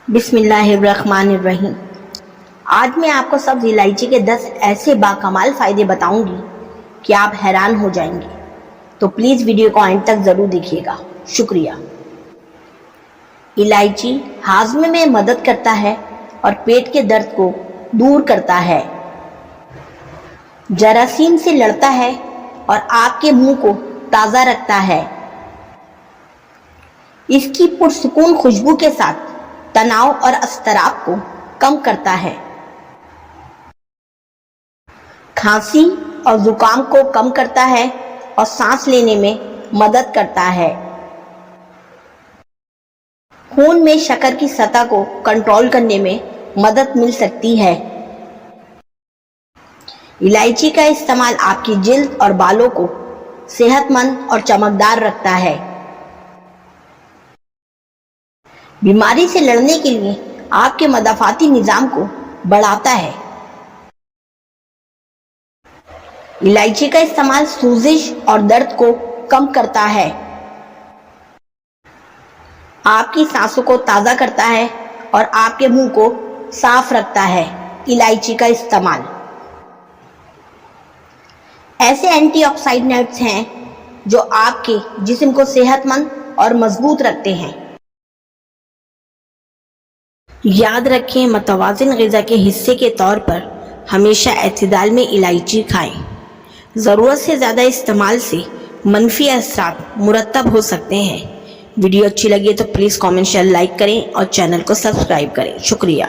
بسم اللہ الرحمن الرحیم۔ آج میں آپ کو سبز الائچی کے 10 ایسے باکمال فائدے بتاؤں گی کہ آپ حیران ہو جائیں گے، تو پلیز ویڈیو کو اینڈ تک ضرور دیکھیے گا۔ شکریہ۔ الائچی ہاضمے میں مدد کرتا ہے اور پیٹ کے درد کو دور کرتا ہے، جراثیم سے لڑتا ہے اور آپ کے منہ کو تازہ رکھتا ہے۔ اس کی پرسکون خوشبو کے ساتھ تناؤ اور اضطراب کو کم کرتا ہے، کھانسی اور زکام کو کم کرتا ہے اور سانس لینے میں مدد کرتا ہے۔ خون میں شکر کی سطح کو کنٹرول کرنے میں مدد مل سکتی ہے۔ الائچی کا استعمال آپ کی جلد اور بالوں کو صحت مند اور چمکدار رکھتا ہے۔ بیماری سے لڑنے کے لیے آپ کے مدافعتی نظام کو بڑھاتا ہے۔ الائچی کا استعمال سوزش اور درد کو کم کرتا ہے، آپ کی سانسوں کو تازہ کرتا ہے اور آپ کے منہ کو صاف رکھتا ہے۔ الائچی کا استعمال ایسے اینٹی آکسیڈنٹس ہیں جو آپ کے جسم کو صحت مند اور مضبوط رکھتے ہیں۔ یاد رکھیں، متوازن غذا کے حصے کے طور پر ہمیشہ اعتدال میں الائچی کھائیں۔ ضرورت سے زیادہ استعمال سے منفی اثرات مرتب ہو سکتے ہیں۔ ویڈیو اچھی لگے تو پلیز کامنٹ شیئر لائک کریں اور چینل کو سبسکرائب کریں۔ شکریہ۔